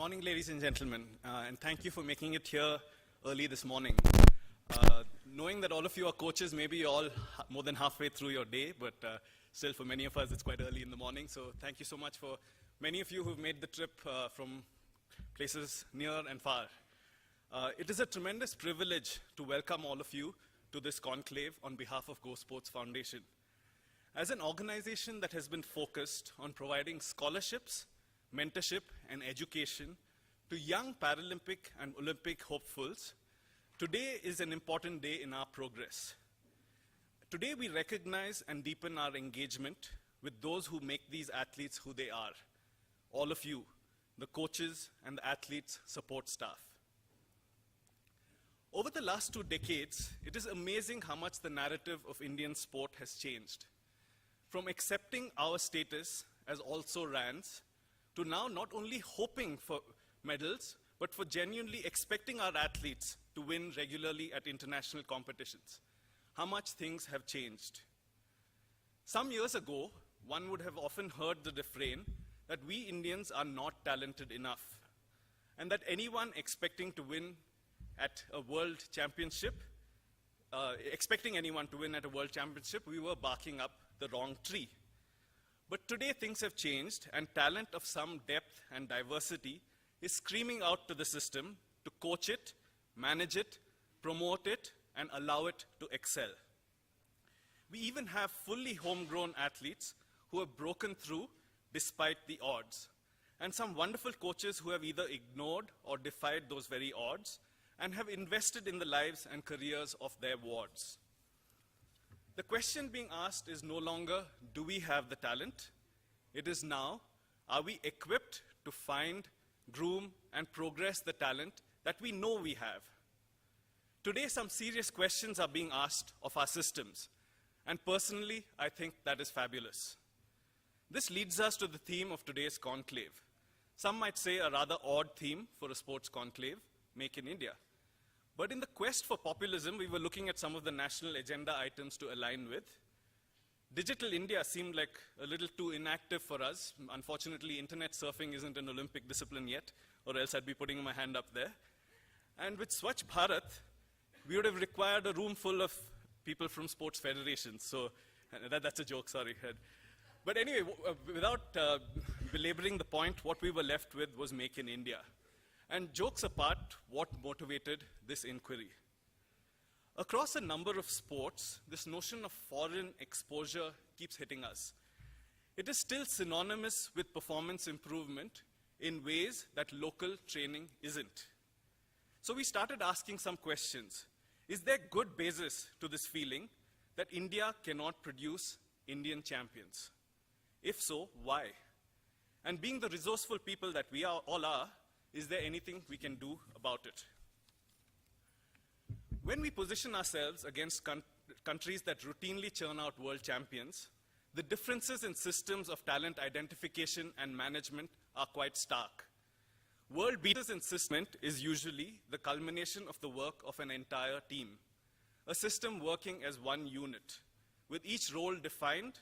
Morning, ladies and gentlemen, and thank you for making it here early this morning. Knowing that all of you are coaches, maybe you're all more than halfway through your day, but still for many of us it's quite early in the morning, so thank you so much for many of you who've made the trip from places near and far. It is a tremendous privilege to welcome all of you to this conclave on behalf of Go Sports Foundation. As an organization that has been focused on providing scholarships, mentorship, and education to young Paralympic and Olympic hopefuls, today is an important day in our progress. Today we recognize and deepen our engagement with those who make these athletes who they are. All of you, the coaches and the athletes support staff. Over the last 2 decades, it is amazing how much the narrative of Indian sport has changed. From accepting our status as also RANs, to now not only hoping for medals, but for genuinely expecting our athletes to win regularly at international competitions. How much things have changed. Some years ago, one would have often heard the refrain that we Indians are not talented enough, and that anyone expecting to win at a world championship, we were barking up the wrong tree. But today things have changed, and talent of some depth and diversity is screaming out to the system to coach it, manage it, promote it, and allow it to excel. We even have fully homegrown athletes who have broken through despite the odds, and some wonderful coaches who have either ignored or defied those very odds and have invested in the lives and careers of their wards. The question being asked is no longer, do we have the talent? It is now, are we equipped to find, groom, and progress the talent that we know we have? Today, some serious questions are being asked of our systems, and personally, I think that is fabulous. This leads us to the theme of today's conclave. Some might say a rather odd theme for a sports conclave, Make in India. But in the quest for populism, we were looking at some of the national agenda items to align with. Digital India seemed like a little too inactive for us. Unfortunately, internet surfing isn't an Olympic discipline yet, or else I'd be putting my hand up there. And with Swachh Bharat, we would have required a room full of people from sports federations. So that's a joke, sorry. But anyway, without belaboring the point, what we were left with was Make in India. And jokes apart, what motivated this inquiry? Across a number of sports, this notion of foreign exposure keeps hitting us. It is still synonymous with performance improvement in ways that local training isn't. So we started asking some questions. Is there good basis to this feeling that India cannot produce Indian champions? If so, why? And being the resourceful people that we all are, is there anything we can do about it? When we position ourselves against countries that routinely churn out world champions, the differences in systems of talent identification and management are quite stark. World beaters in system is usually the culmination of the work of an entire team, a system working as one unit, with each role defined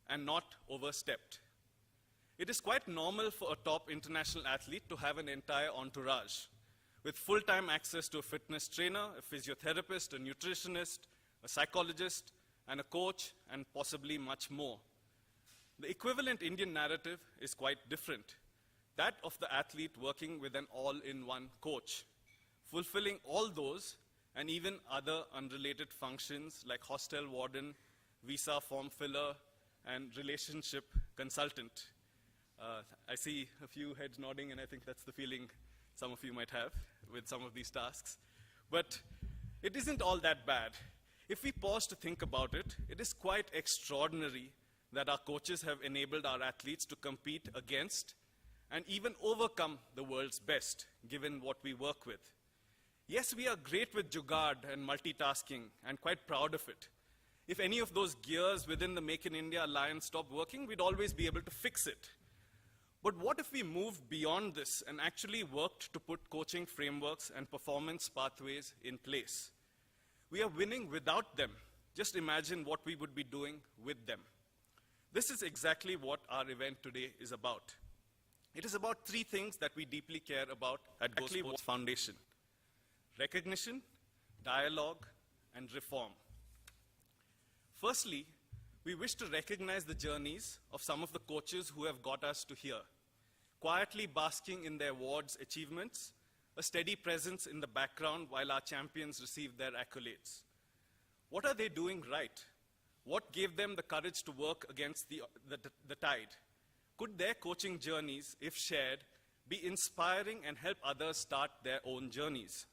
and not overstepped. It is quite normal for a top international athlete to have an entire entourage, with full-time access to a fitness trainer, a physiotherapist, a nutritionist, a psychologist, and a coach, and possibly much more. The equivalent Indian narrative is quite different, that of the athlete working with an all-in-one coach, fulfilling all those and even other unrelated functions like hostel warden, visa form filler, and relationship consultant. I see a few heads nodding, and I think that's the feeling some of you might have with some of these tasks. But it isn't all that bad. If we pause to think about it, it is quite extraordinary that our coaches have enabled our athletes to compete against and even overcome the world's best, given what we work with. Yes, we are great with jugaad and multitasking, and quite proud of it. If any of those gears within the Make in India alliance stopped working, we'd always be able to fix it. But what if we moved beyond this and actually worked to put coaching frameworks and performance pathways in place? We are winning without them. Just imagine what we would be doing with them. This is exactly what our event today is about. It is about three things that we deeply care about at Go Sports Foundation: recognition, dialogue, and reform. Firstly, we wish to recognize the journeys of some of the coaches who have got us to here, quietly basking in their ward's achievements, a steady presence in the background while our champions receive their accolades. What are they doing right? What gave them the courage to work against the tide? Could their coaching journeys, if shared, be inspiring and help others start their own journeys?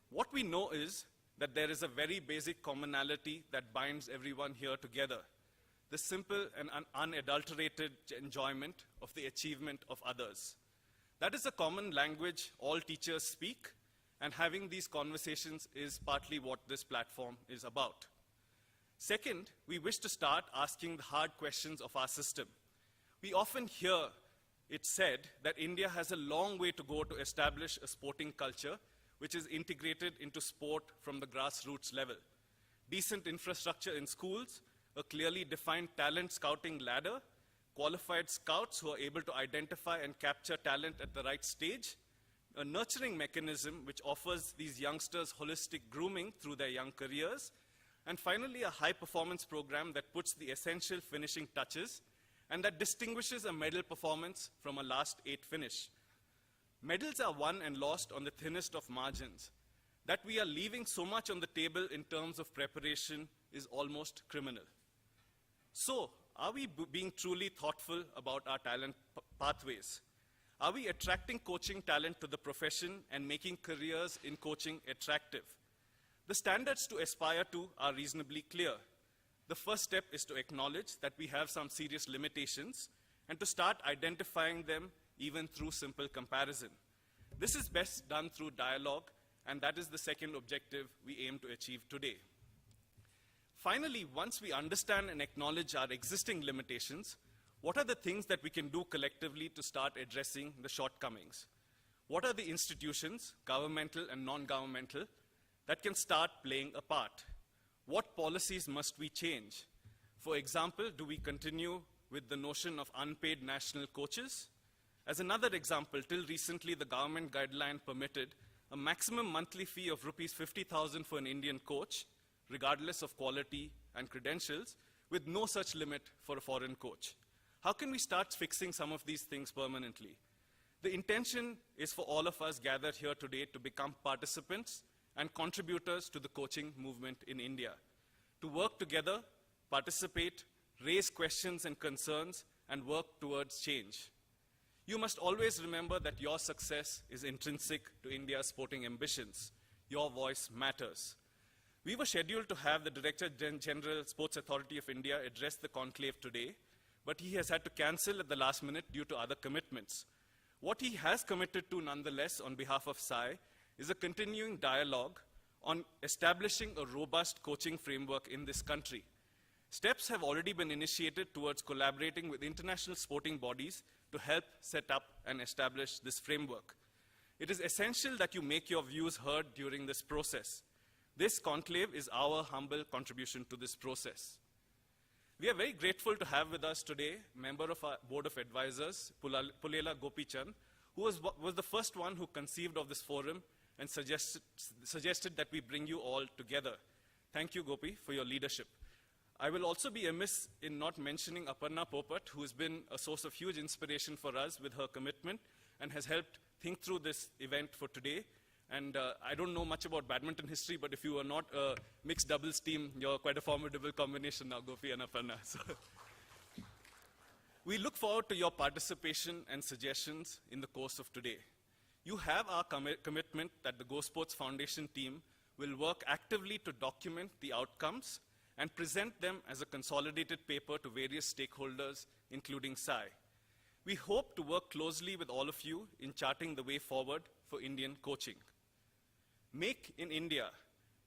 What we know is that there is a very basic commonality that binds everyone here together: the simple and unadulterated enjoyment of the achievement of others. That is a common language all teachers speak, and having these conversations is partly what this platform is about. Second, we wish to start asking the hard questions of our system. We often hear it said that India has a long way to go to establish a sporting culture which is integrated into sport from the grassroots level. Decent infrastructure in schools, a clearly defined talent scouting ladder, qualified scouts who are able to identify and capture talent at the right stage, a nurturing mechanism which offers these youngsters holistic grooming through their young careers, and finally a high-performance program that puts the essential finishing touches and that distinguishes a medal performance from a last 8 finish. Medals are won and lost on the thinnest of margins. That we are leaving so much on the table in terms of preparation is almost criminal. So, are we being truly thoughtful about our talent pathways? Are we attracting coaching talent to the profession and making careers in coaching attractive? The standards to aspire to are reasonably clear. The first step is to acknowledge that we have some serious limitations and to start identifying them even through simple comparison. This is best done through dialogue, and that is the second objective we aim to achieve today. Finally, once we understand and acknowledge our existing limitations, what are the things that we can do collectively to start addressing the shortcomings? What are the institutions, governmental and non-governmental, that can start playing a part? What policies must we change? For example, do we continue with the notion of unpaid national coaches? As another example, till recently the government guideline permitted a maximum monthly fee of rupees 50,000 for an Indian coach, regardless of quality and credentials, with no such limit for a foreign coach. How can we start fixing some of these things permanently? The intention is for all of us gathered here today to become participants and contributors to the coaching movement in India, to work together, participate, raise questions and concerns, and work towards change. You must always remember that your success is intrinsic to India's sporting ambitions. Your voice matters. We were scheduled to have the Director General Sports Authority of India address the conclave today, but he has had to cancel at the last minute due to other commitments. What he has committed to nonetheless on behalf of SAI is a continuing dialogue on establishing a robust coaching framework in this country. Steps have already been initiated towards collaborating with international sporting bodies to help set up and establish this framework. It is essential that you make your views heard during this process. This conclave is our humble contribution to this process. We are very grateful to have with us today a member of our Board of Advisors, Pulela Gopichand, who was the first one who conceived of this forum and suggested that we bring you all together. Thank you, Gopi, for your leadership. I will also be amiss in not mentioning Aparna Popat, who has been a source of huge inspiration for us with her commitment and has helped think through this event for today. And I don't know much about badminton history, but if you are not a mixed doubles team, you're quite a formidable combination now, Gopi and Aparna. So we look forward to your participation and suggestions in the course of today. You have our commitment that the Go Sports Foundation team will work actively to document the outcomes and present them as a consolidated paper to various stakeholders, including SAI. We hope to work closely with all of you in charting the way forward for Indian coaching. Make in India,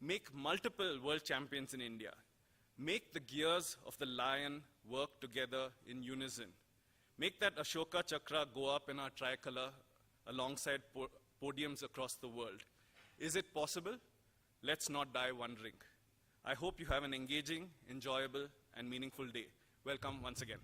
make multiple world champions in India. Make the gears of the lion work together in unison. Make that Ashoka Chakra go up in our tricolor alongside podiums across the world. Is it possible? Let's not die wondering. I hope you have an engaging, enjoyable, and meaningful day. Welcome once again.